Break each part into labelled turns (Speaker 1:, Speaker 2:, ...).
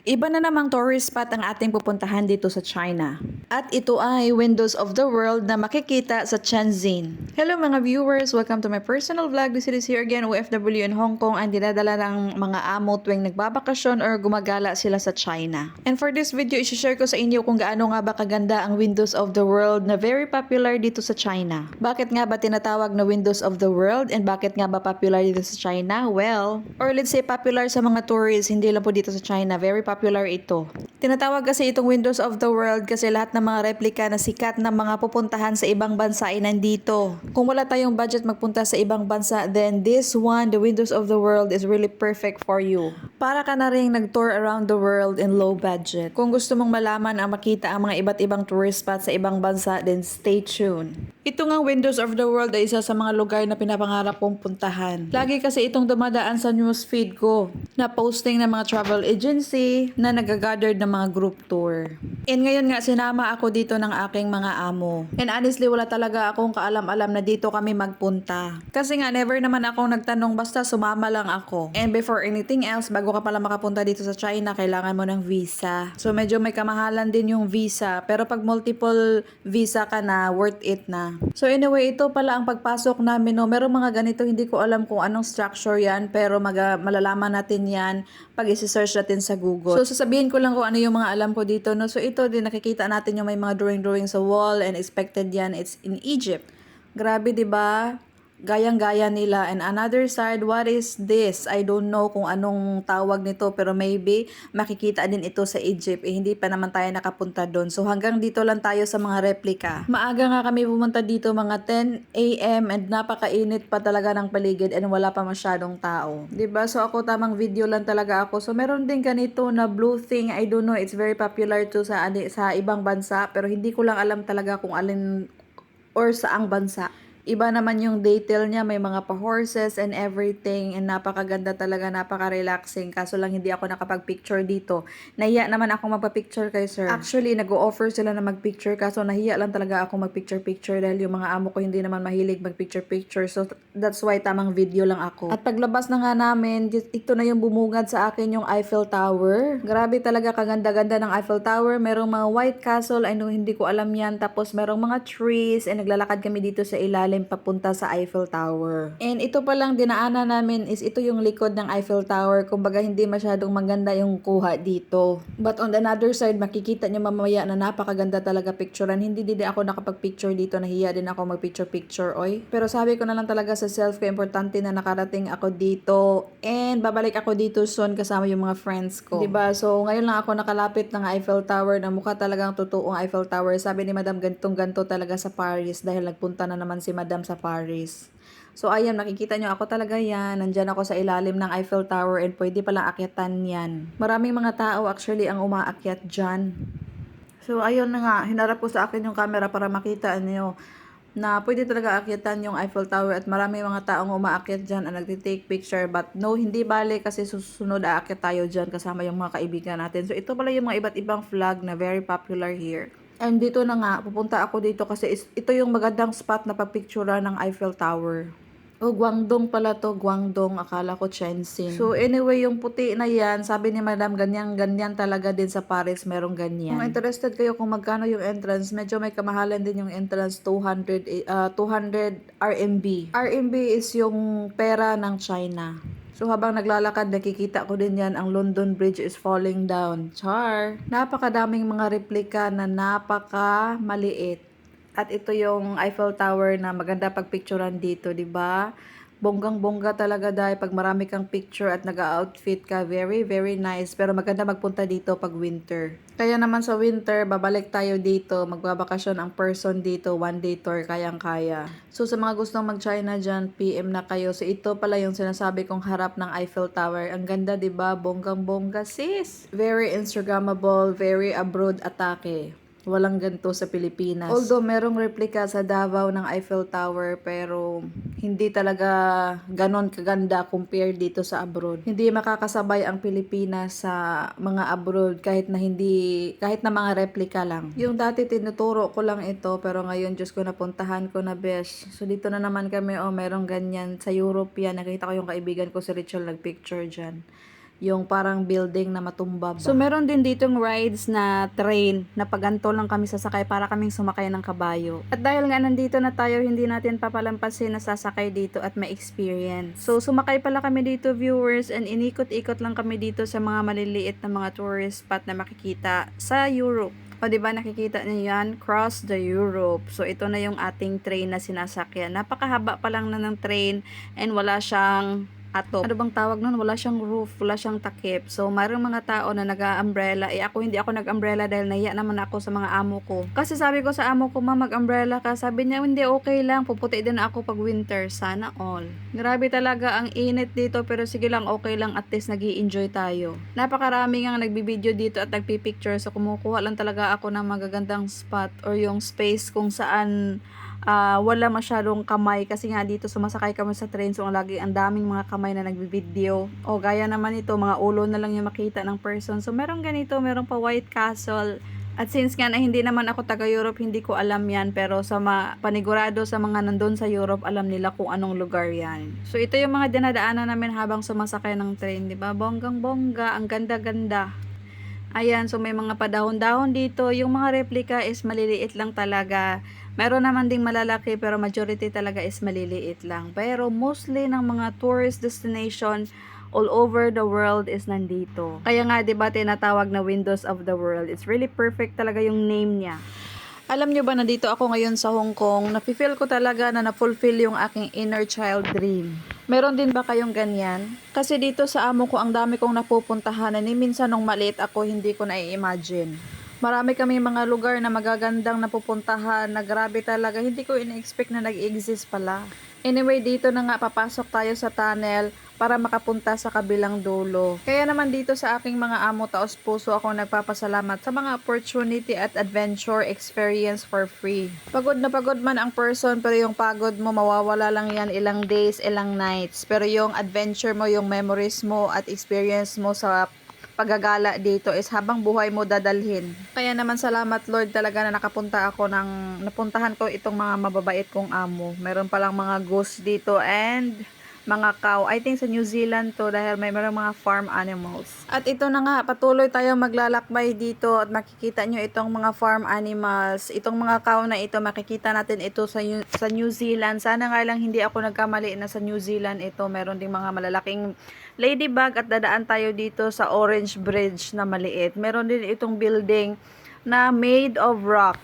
Speaker 1: Iba na namang tourist spot ang ating pupuntahan dito sa China. At ito ay Windows of the World na makikita sa Shenzhen. Hello mga viewers! Welcome to my personal vlog. This is here again, OFW in Hong Kong ang dinadala ng mga amo tuwing nagbabakasyon or gumagala sila sa China. And for this video, isi-share ko sa inyo kung gaano nga ba kaganda ang Windows of the World na very popular dito sa China. Bakit nga ba tinatawag na Windows of the World and bakit nga ba popular dito sa China? Well, or let's say popular sa mga tourists, hindi lang po dito sa China. Very popular ito. Tinatawag kasi itong Windows of the World kasi lahat ng mga replika na sikat na mga pupuntahan sa ibang bansa ay nandito. Kung wala tayong budget magpunta sa ibang bansa, then this one, the Windows of the World, is really perfect for you. Para ka na rin nag-tour around the world in low budget. Kung gusto mong malaman ang makita ang mga iba't ibang tourist spots sa ibang bansa, then stay tuned. Ito nga Windows of the World ay isa sa mga lugar na pinapangarap kong puntahan. Lagi kasi itong dumadaan sa newsfeed ko na posting ng mga travel agency na nag-gather ng mga group tour. And ngayon nga sinama ako dito ng aking mga amo. And honestly wala talaga akong kaalam-alam na dito kami magpunta. Kasi nga never naman akong nagtanong, basta sumama lang ako. And before anything else, bago ka pala makapunta dito sa China, kailangan mo ng visa. So medyo may kamahalan din yung visa. Pero pag multiple visa ka na, worth it na. So anyway, ito pala ang pagpasok namin. No? Merong mga ganito, hindi ko alam kung anong structure yan, pero malalaman natin yan pag isi-search natin sa Google. So sasabihin ko lang kung ano yung mga alam ko dito. No? So ito din, nakikita natin yung may mga drawing sa wall and expected yan. It's in Egypt. Grabe, di ba? Gayang-gaya nila. And another side, what is this? I don't know kung anong tawag nito, pero maybe makikita din ito sa Egypt. Hindi pa naman tayo nakapunta doon. So hanggang dito lang tayo sa mga replika. Maaga nga kami pumunta dito, mga 10 a.m. and napakainit pa talaga ng paligid and wala pa masyadong tao. 'Di ba? So ako tamang video lang talaga ako. So meron din ganito na blue thing. I don't know, it's very popular to sa ibang bansa, pero hindi ko lang alam talaga kung alin or saang bansa. Iba naman yung detail niya, may mga pa-horses and everything, and napakaganda talaga, napaka-relaxing. Kaso lang hindi ako nakapag-picture dito. Nahiya naman ako magpa-picture kay sir. Actually, nag-o-offer sila na mag-picture, kaso nahiya lang talaga ako mag-picture-picture dahil yung mga amo ko hindi naman mahilig mag-picture-picture. So, that's why tamang video lang ako. At paglabas na nga namin, ito na yung bumungad sa akin, yung Eiffel Tower. Grabe talaga, kaganda-ganda ng Eiffel Tower. Merong mga White Castle, I know hindi ko alam yan. Tapos merong mga trees, and naglalakad kami dito sa ilalim papunta sa Eiffel Tower. And ito palang dinaanan namin is ito yung likod ng Eiffel Tower. Kumbaga hindi masyadong maganda yung kuha dito. But on the other side, makikita nyo mamaya na napakaganda talaga picturean. Hindi din ako nakapag-picture dito. Nahiya din ako mag-picture-picture, oy. Pero sabi ko na lang talaga sa self ko, importante na nakarating ako dito. And babalik ako dito soon kasama yung mga friends ko. Diba? So ngayon lang ako nakalapit ng Eiffel Tower na mukha talagang totoong Eiffel Tower. Sabi ni Madam, gantong-ganto talaga sa Paris dahil nagpunta na naman si Madam sa Paris. So ayan, nakikita nyo ako talaga yan. Nandyan ako sa ilalim ng Eiffel Tower and pwede palang akyatan yan. Maraming mga tao actually ang umaakyat dyan. So ayun na nga, hinarap ko sa akin yung camera para makita nyo na pwede talaga akyatan yung Eiffel Tower at marami mga taong umaakyat dyan at nagtitake picture. But no, hindi bale kasi susunod aakyat tayo dyan kasama yung mga kaibigan natin. So ito pala yung mga iba't ibang flag na very popular here. And dito na nga, pupunta ako dito kasi ito yung magandang spot na pagpictura ng Eiffel Tower. Oh, Guangdong pala to, Guangdong. Akala ko Shenzhen. So anyway, yung puti na yan, sabi ni Madam, ganyan talaga din sa Paris, merong ganyan. Kung interested kayo kung magkano yung entrance, medyo may kamahalan din yung entrance, 200 RMB. RMB is yung pera ng China. So habang naglalakad, nakikita ko din yan, ang London Bridge is falling down. Char! Napakadaming mga replika na napaka maliit. At ito yung Eiffel Tower na maganda pagpicturean dito, di ba? Bonggang-bongga talaga dahil pag marami kang picture at nag-outfit ka, very, very nice. Pero maganda magpunta dito pag winter. Kaya naman sa winter, babalik tayo dito. Magbabakasyon ang person dito, one day tour, kayang-kaya. So sa mga gustong mag-China dyan, PM na kayo. So ito pala yung sinasabi kong harap ng Eiffel Tower. Ang ganda, di ba? Bonggang-bongga, sis. Very Instagrammable, very abroad atake. Walang ganito sa Pilipinas. Although merong replika sa Davao ng Eiffel Tower, pero hindi talaga ganon kaganda compare dito sa abroad. Hindi makakasabay ang Pilipinas sa mga abroad kahit na mga replika lang. Yung dati tinuturo ko lang ito, pero ngayon Diyos ko napuntahan ko na besh. So dito na naman kami, merong ganyan sa Europe yan. Nakita ko yung kaibigan ko si Rachel nagpicture dyan. yung parang building na matumba ba.
Speaker 2: So, meron din ditong rides na train na paganto lang kami sasakay para kaming sumakay ng kabayo. At dahil nga nandito na tayo, hindi natin papalampasin na sasakay dito at may experience. So, sumakay pala kami dito, viewers, and inikot-ikot lang kami dito sa mga maliliit na mga tourist spot na makikita sa Europe. O, diba, nakikita niyo yan? Cross the Europe. So, ito na yung ating train na sinasakyan. Napakahaba pa lang na ng train and wala siyang atop. Ano bang tawag nun? Wala siyang roof, wala siyang takip. So, mayroong mga tao na nag-umbrella. Ako, hindi ako nag-umbrella dahil nahiya naman ako sa mga amo ko. Kasi sabi ko sa amo ko, ma, mag-umbrella ka. Sabi niya, hindi, okay lang. Puputi din ako pag winter. Sana all. Grabe talaga ang init dito, pero sige lang, okay lang. At least nag-i-enjoy tayo. Napakarami nga nagbibideo dito at nagpipicture. So, kumukuha lang talaga ako ng magagandang spot or yung space kung saan wala masyadong kamay kasi nga dito sumasakay kami sa train, so ang daming mga kamay na nagbibideo. O gaya naman ito, mga ulo na lang yung makita ng person. So merong ganito, merong pa White Castle. At since nga na hindi naman ako taga Europe, hindi ko alam yan, pero sa panigurado sa mga nandun sa Europe, alam nila kung anong lugar yan. So ito yung mga dinadaanan namin habang sumasakay ng train, di ba? Bonggang bongga, ang ganda-ganda. Ayan, so may mga padahon-dahon dito. Yung mga replica is maliliit lang talaga. Meron naman ding malalaki pero majority talaga is maliliit lang. Pero mostly ng mga tourist destination all over the world is nandito. Kaya nga, diba, tinatawag na Windows of the World. It's really perfect talaga yung name niya.
Speaker 1: Alam nyo ba, nandito ako ngayon sa Hong Kong, na-feel ko talaga na na-fulfill yung aking inner child dream. Meron din ba kayong ganyan? Kasi dito sa amo ko, ang dami kong napupuntahan na minsan nung maliit ako, hindi ko na-imagine. Marami kami mga lugar na magagandang napupuntahan na grabe talaga, hindi ko in-expect na nag-exist pala. Anyway, dito na nga papasok tayo sa tunnel para makapunta sa kabilang dulo. Kaya naman dito sa aking mga amo, taos puso ako nagpapasalamat sa mga opportunity at adventure experience for free. Pagod na pagod man ang person, pero yung pagod mo mawawala lang yan ilang days, ilang nights. Pero yung adventure mo, yung memories mo at experience mo sa paggagala dito is habang buhay mo dadalhin. Kaya naman salamat Lord talaga na napuntahan ko itong mga mababait kong amo. Meron palang mga goose dito and mga cow. I think sa New Zealand to dahil mayroong mga farm animals. At ito na nga, patuloy tayo maglalakbay dito at makikita nyo itong mga farm animals. Itong mga cow na ito, makikita natin ito sa New Zealand. Sana nga lang hindi ako nagkamali na sa New Zealand ito. Meron ding mga malalaking ladybug at dadaan tayo dito sa Orange Bridge na maliit. Meron din itong building na made of rock.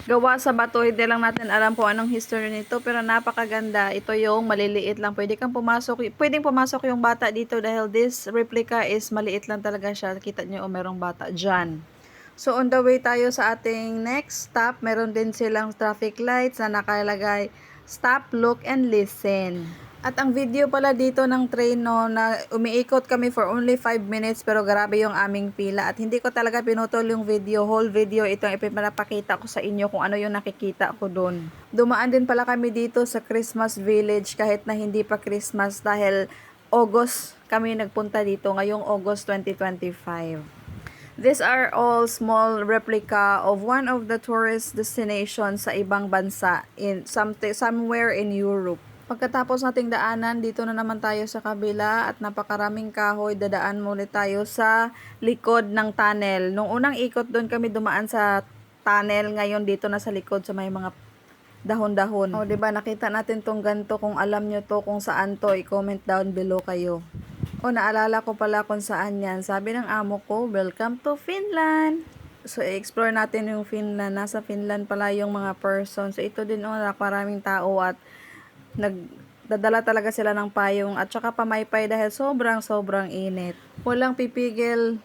Speaker 1: Gawa sa bato, hindi lang natin alam kung anong history nito, pero napakaganda. Ito yung maliliit lang. Pwedeng pumasok yung bata dito dahil this replica is maliit lang talaga siya. Kita nyo, merong bata dyan. So, on the way tayo sa ating next stop, meron din silang traffic lights na nakalagay, stop, look, and listen. At ang video pala dito ng train, no, na umiikot kami for only 5 minutes pero grabe yung aming pila. At hindi ko talaga pinutol yung video, whole video itong ipinapakita ko sa inyo kung ano yung nakikita ko doon. Dumaan din pala kami dito sa Christmas Village kahit na hindi pa Christmas dahil August kami nagpunta dito, ngayong August 2025. These are all small replica of one of the tourist destinations sa ibang bansa somewhere in Europe. Pagkatapos nating daanan, dito na naman tayo sa kabila at napakaraming kahoy. Dadaan muna tayo sa likod ng tunnel. Nung unang ikot doon kami dumaan sa tunnel, ngayon dito na sa likod sa may mga dahon-dahon. O, diba, nakita natin tong ganto. Kung alam nyo to kung saan to, i-comment down below kayo. O, naalala ko pala kung saan yan. Sabi ng amo ko, welcome to Finland. So, i-explore natin yung Finland. Nasa Finland pala yung mga person. So, ito din, maraming tao at nagdadala talaga sila ng payong at saka pamaypay dahil sobrang init. Walang pipigil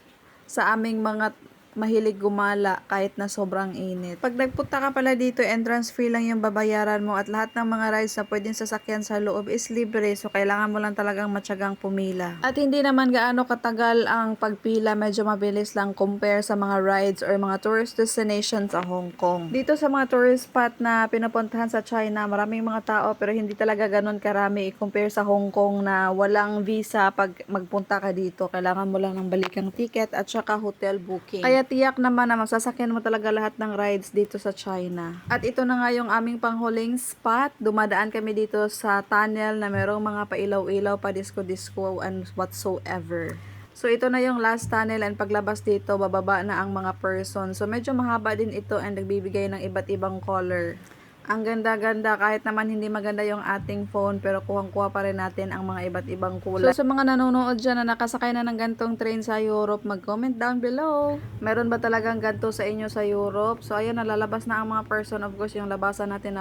Speaker 1: sa aming mga mahilig gumala kahit na sobrang init. Pag nagpunta ka pala dito, entrance fee lang yung babayaran mo at lahat ng mga rides na pwedeng sasakyan sa loob is libre, so kailangan mo lang talagang matyagang pumila. At hindi naman gaano katagal ang pagpila, medyo mabilis lang compare sa mga rides or mga tourist destination sa Hong Kong. Dito sa mga tourist spot na pinupuntahan sa China, maraming mga tao pero hindi talaga ganun karami i-compare sa Hong Kong na walang visa pag magpunta ka dito. Kailangan mo lang ng balikang ticket at saka hotel booking. Kaya tiyak naman na masasakyan mo talaga lahat ng rides dito sa China. At ito na nga yung aming panghuling spot. Dumadaan kami dito sa tunnel na merong mga pailaw-ilaw, pa disco-disco and whatsoever.
Speaker 2: So ito na yung last tunnel and paglabas dito, bababa na ang mga person. So medyo mahaba din ito and nagbibigay ng iba't ibang color. Ang ganda-ganda kahit naman hindi maganda yung ating phone pero kuhang-kuha pa rin natin ang mga iba't ibang kulay. So sa mga nanonood dyan na nakasakay na ng gantong train sa Europe, mag-comment down below. Meron ba talagang ganto sa inyo sa Europe? So ayan, nalalabas na ang mga person. Of course, yung labasan natin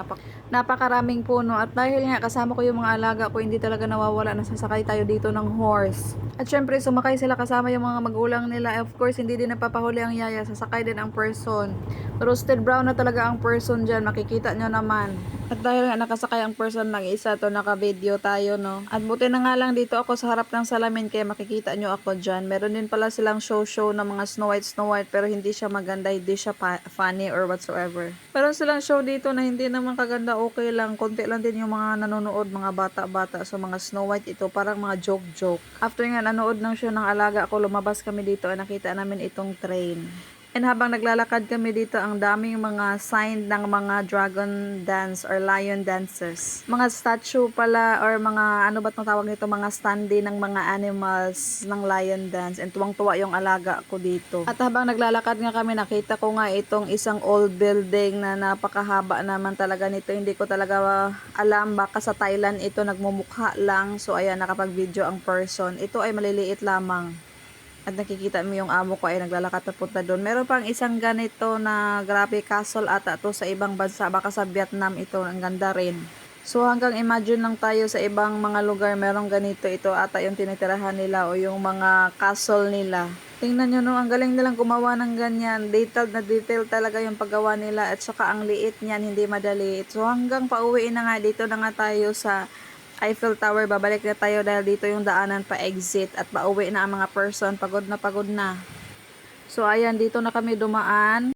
Speaker 2: napakaraming puno. At dahil nga kasama ko yung mga alaga ko, hindi talaga nawawala na sasakay tayo dito ng horse. At syempre, sumakay sila kasama yung mga magulang nila. Of course, hindi din napapahuli ang yaya. Sasakay din ang person. Roasted brown na talaga ang person dyan. Makikita nyo naman. At dahil nga nakasakay ang person ng isa to, naka-video tayo, no? At buti na nga lang dito ako sa harap ng salamin kaya makikita nyo ako dyan. Meron din pala silang show na mga Snow White pero hindi siya maganda, hindi siya funny or whatsoever. Meron silang show dito na hindi naman kaganda, okay lang. Konti lang din yung mga nanonood, mga bata-bata. So mga Snow White ito, parang mga joke-joke. After nga nanood ng show ng alaga ko, lumabas kami dito at nakita namin itong train. And habang naglalakad kami dito, ang daming mga sign ng mga dragon dance or lion dances. Mga statue pala or mga ano ba't matawag nito, mga standee ng mga animals ng lion dance. And tuwang-tuwa yung alaga ko dito. At habang naglalakad nga kami, nakita ko nga itong isang old building na napakahaba naman talaga nito. Hindi ko talaga alam, baka sa Thailand ito nagmumukha lang. So ayan, nakapag-video ang person. Ito ay maliliit lamang. At nakikita mo yung amo ko ay naglalakad na punta doon. Meron pang isang ganito na grabe castle ata to sa ibang bansa. Baka sa Vietnam ito. Ang ganda rin. So hanggang imagine lang tayo sa ibang mga lugar merong ganito. Ito ata yung tinitirahan nila o yung mga castle nila. Tingnan nyo no, ang galing nilang gumawa ng ganyan. Detailed na detail talaga yung paggawa nila. At saka ang liit niyan, hindi madali. So hanggang pauwi na nga, dito na nga tayo sa Eiffel Tower, babalik na tayo dahil dito yung daanan pa exit at pauwi na ang mga person, pagod na. So ayan, dito na kami dumaan.